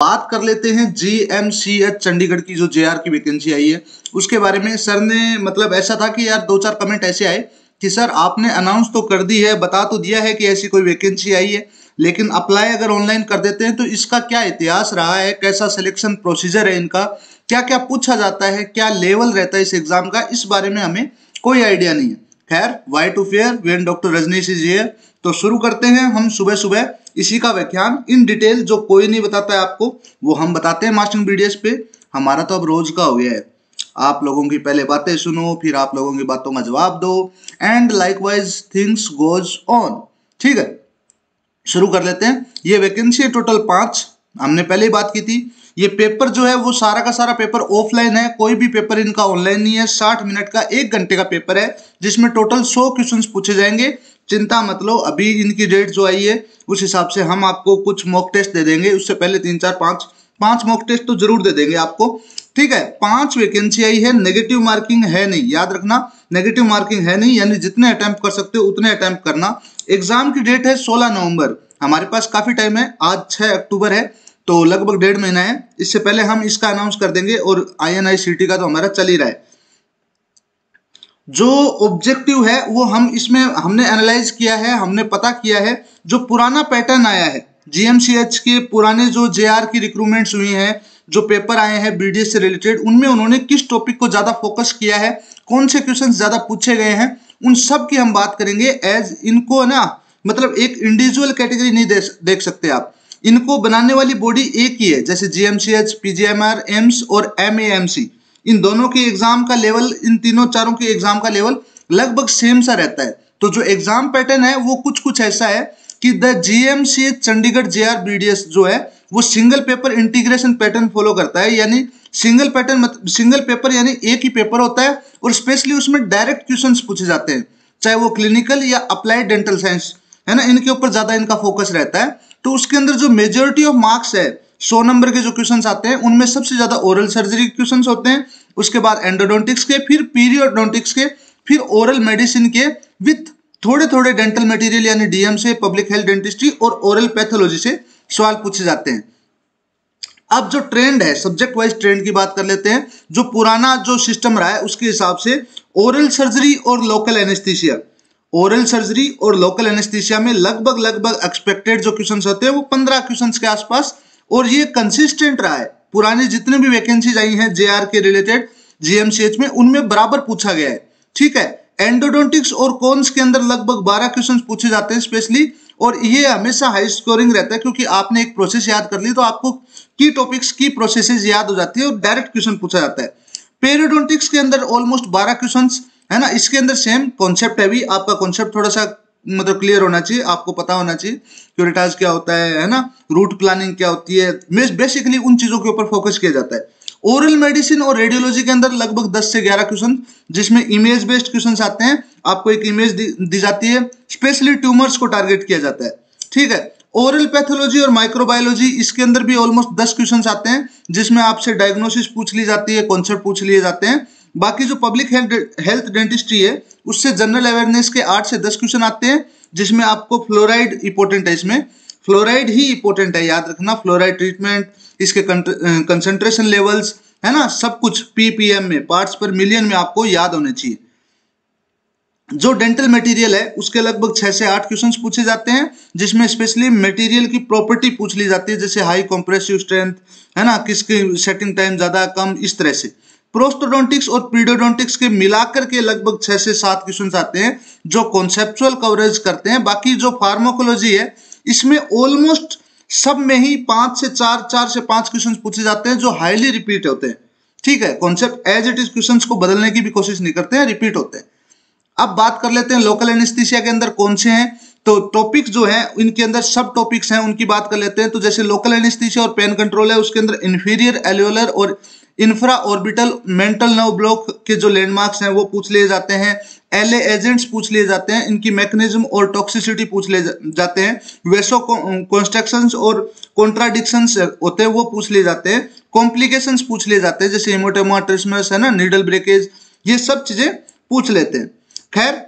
बात कर लेते हैं GMCH चंडीगढ़ की जो JR की वैकेंसी आई है उसके बारे में। सर ने मतलब ऐसा था कि यार 2-4 कमेंट ऐसे आए कि सर आपने अनाउंस तो कर दी है, बता तो दिया है कि ऐसी कोई वैकेंसी आई है, लेकिन अप्लाई अगर ऑनलाइन कर देते हैं तो इसका क्या इतिहास रहा है, कैसा सिलेक्शन प्रोसीजर है इनका, क्या क्या पूछा जाता है, क्या लेवल रहता है इस एग्जाम का, इस बारे में हमें कोई आइडिया नहीं है। खैर, why to fear when doctor Rajneesh is here. तो शुरू करते हैं हम सुबह सुबह इसी का व्याख्यान इन डिटेल, जो कोई नहीं बताता है आपको वो हम बताते हैं मास्टरिंग BDS पे। हमारा तो अब रोज का हो गया है, आप लोगों की पहले बातें सुनो, फिर आप लोगों की बातों का जवाब दो, and likewise things goes on. ठीक है, शुरू कर लेते हैं। ये वैकेंसी है टोटल 5, हमने पहले ही बात की थी। ये पेपर जो है वो सारा का सारा पेपर ऑफलाइन है, कोई भी पेपर इनका ऑनलाइन नहीं है। 60 मिनट का 1 घंटे का पेपर है जिसमें टोटल 100 क्वेश्चंस पूछे जाएंगे। चिंता मत लो, अभी इनकी डेट जो आई है उस हिसाब से हम आपको कुछ मॉक टेस्ट दे देंगे, उससे पहले 3-4-5 मॉक टेस्ट तो जरूर दे देंगे आपको। ठीक है, 5 वैकेंसी आई है, नेगेटिव मार्किंग है नहीं, याद रखना नेगेटिव मार्किंग है नहीं, यानी जितने अटेम्प्ट कर सकते हो उतने अटेम्प्ट करना। एग्जाम की डेट है 16 नवंबर, हमारे पास काफी टाइम है, आज 6 अक्टूबर है तो लगभग 1.5 महीना है। इससे पहले हम इसका अनाउंस कर देंगे और INICT का तो हमारा चल ही रहा है। जो ऑब्जेक्टिव है वो हम इसमें हमने एनालाइज किया है, हमने पता किया है जो पुराना पैटर्न आया है GMCH के पुराने जो JR की रिक्रूटमेंट्स हुई हैं, जो पेपर आए हैं BDS से रिलेटेड, उनमें उन्होंने किस टॉपिक को ज्यादा फोकस किया है, कौन से क्वेश्चन ज्यादा पूछे गए हैं, उन सब की हम बात करेंगे। एज इनको ना मतलब एक इंडिविजुअल कैटेगरी नहीं देख सकते आप, इनको बनाने वाली बॉडी एक ही है। जैसे GMCH, PGMR, एम्स और MAMC, इन दोनों के एग्जाम का लेवल, इन तीनों चारों के एग्जाम का लेवल लगभग सेम सा रहता है। तो जो एग्जाम पैटर्न है वो कुछ ऐसा है कि the GMCH Chandigarh JR BDS जो है वो single paper integration pattern follow करता है, यानी सिंगल पेपर यानी एक ही पेपर होता है और स्पेशली उसमें डायरेक्ट क्वेश्चंस पूछे जाते हैं, चाहे वो क्लिनिकल या अप्लाइड डेंटल साइंस है ना, इनके ऊपर ज्यादा इनका फोकस रहता है। तो उसके अंदर जो मेजोरिटी ऑफ मार्क्स है, 100 नंबर के जो क्वेश्चंस आते हैं उनमें सबसे ज्यादा ओरल सर्जरी के क्वेश्चंस होते हैं, उसके बाद एंडोडोंटिक्स के, फिर पीरियोडोंटिक्स के, फिर ओरल मेडिसिन के, विथ थोड़े थोड़े डेंटल मटेरियल यानी DM से, पब्लिक हेल्थ डेंटिस्ट्री और ओरल पैथोलॉजी से सवाल पूछे जाते हैं। अब जो ट्रेंड है, सब्जेक्ट वाइज ट्रेंड की बात कर लेते हैं। जो पुराना जो सिस्टम रहा है उसके हिसाब से ओरल सर्जरी और लोकल एनेस्थीसिया, ओरल सर्जरी और लोकल एनेस्थीसिया में लगभग एक्सपेक्टेड जो क्वेश्चंस होते हैं वो 15 क्वेश्चंस के आसपास, और ये कंसिस्टेंट रहा है। पुराने जितने भी वैकेंसीज आई हैं JR के रिलेटेड GMCH में, उनमें बराबर पूछा गया है। ठीक है, एंडोडोंटिक्स और कोन्स के अंदर लगभग 12 क्वेश्चंस पूछे जाते हैं स्पेशली, और ये हमेशा हाई स्कोरिंग रहता है क्योंकि आपने एक प्रोसेस याद कर ली तो आपको की टॉपिक्स की प्रोसेसेस याद हो जाती है और डायरेक्ट क्वेश्चन पूछा जाता है। पेरियोडोंटिक्स के अंदर ऑलमोस्ट 12 क्वेश्चंस है ना, इसके अंदर सेम कॉन्सेप्ट है भी, आपका कॉन्सेप्ट थोड़ा सा मतलब क्लियर होना चाहिए, आपको पता होना चाहिए क्यूरेटाज क्या होता है ना, रूट प्लानिंग क्या होती है, बेसिकली उन चीजों के ऊपर फोकस किया जाता है। ओरल मेडिसिन और रेडियोलॉजी के अंदर लगभग 10 से 11 क्वेश्चन, जिसमें इमेज बेस्ड क्वेश्चन आते हैं, आपको एक इमेज दी जाती है, स्पेशली ट्यूमर्स को टारगेट किया जाता है। ठीक है, ओरल पैथोलॉजी और माइक्रोबायोलॉजी, इसके अंदर भी ऑलमोस्ट 10 क्वेश्चंस आते हैं जिसमें आपसे डायग्नोसिस पूछ ली जाती है, कॉन्सेप्ट पूछ लिए जाते हैं। बाकी जो पब्लिक हेल्थ डेंटिस्ट्री है उससे जनरल अवेयरनेस के 8 से 10 क्वेश्चन आते हैं, जिसमें आपको फ्लोराइड इंपॉर्टेंट है, इसमें फ्लोराइड ही इंपॉर्टेंट है, याद रखना। फ्लोराइड ट्रीटमेंट, इसके कंसंट्रेशन लेवल्स है ना, सब कुछ PPM में, पार्ट्स पर मिलियन में आपको याद होने चाहिए। जो डेंटल मटेरियल है उसके लगभग 6 से 8 क्वेश्चंस पूछे जाते हैं, जिसमें स्पेशली मटेरियल की प्रॉपर्टी पूछ ली जाती है, जैसे हाई कंप्रेसिव स्ट्रेंथ है ना, किसकी सेटिंग टाइम ज्यादा कम, इस तरह से। प्रोस्टोडोंटिक्स और पीरियोडोंटिक्स के मिलाकर के लगभग 6 से 7 क्वेश्चंस आते हैं जो कॉन्सेप्चुअल कवरेज करते हैं। बाकी जो फार्माकोलॉजी है इसमें ऑलमोस्ट सब में ही 4 से 5 क्वेश्चंस पूछे जाते हैं जो हाईली रिपीट होते हैं। ठीक है, concept as it is questions को बदलने की भी कोशिश नहीं करते हैं, रिपीट होते हैं। अब बात कर लेते हैं लोकल एनेस्थीसिया के अंदर कौन से हैं, तो टॉपिक्स जो हैं इनके अंदर सब टॉपिक्स हैं, उनकी बात कर लेते हैं। तो जैसे लोकल एनेस्थीसिया और पेन कंट्रोल है, उसके अंदर इंफीरियर एल्वेओलर और infra orbital mental nerve block के जो लैंडमार्क्स हैं वो पूछ लिए जाते हैं। LA एजेंट्स पूछ लिए जाते हैं, इनकी मैकेनिज्म और टॉक्सिसिटी पूछ लिए जाते हैं। वेसो कंस्ट्रक्शंस और कॉन्ट्राडिक्शंस होते हैं वो पूछ लिए जाते हैं। कॉम्प्लिकेशंस पूछ लिए जाते हैं, जैसे हेमाटोमा, ट्रिस्मस है ना, नीडल ब्रेकेज, ये सब चीजें पूछ लेते हैं। खैर,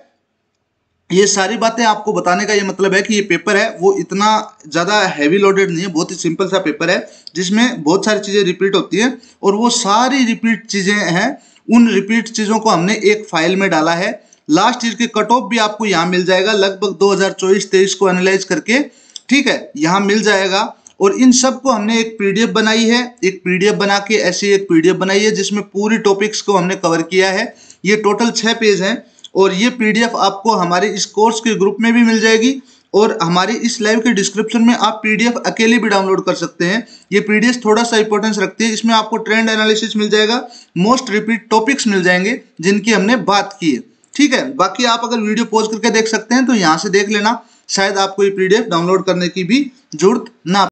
ये सारी बातें आपको बताने का ये मतलब है कि ये पेपर है वो इतना ज़्यादा हैवी लोडेड नहीं है, बहुत ही सिंपल सा पेपर है जिसमें बहुत सारी चीज़ें रिपीट होती है और वो सारी रिपीट चीज़ें हैं, उन रिपीट चीज़ों को हमने एक फाइल में डाला है। लास्ट ईयर के कट ऑफ भी आपको यहाँ मिल जाएगा, लगभग 2024-23 को एनालाइज करके, ठीक है, यहाँ मिल जाएगा। और इन सब को हमने एक पीडीएफ बनाई है, एक पीडीएफ बना के ऐसी एक पीडीएफ बनाई है जिसमें पूरी टॉपिक्स को हमने कवर किया है। ये टोटल 6 पेज हैं और ये पीडीएफ आपको हमारे इस कोर्स के ग्रुप में भी मिल जाएगी और हमारी इस लाइव के डिस्क्रिप्शन में आप पीडीएफ अकेले भी डाउनलोड कर सकते हैं। ये पीडीएफ थोड़ा सा इंपॉर्टेंस रखती है, इसमें आपको ट्रेंड एनालिसिस मिल जाएगा, मोस्ट रिपीट टॉपिक्स मिल जाएंगे जिनकी हमने बात की है, ठीक है। बाकी आप अगर वीडियो पॉज करके देख सकते हैं तो यहाँ से देख लेना, शायद आपको ये पीडीएफ डाउनलोड करने की भी जरूरत ना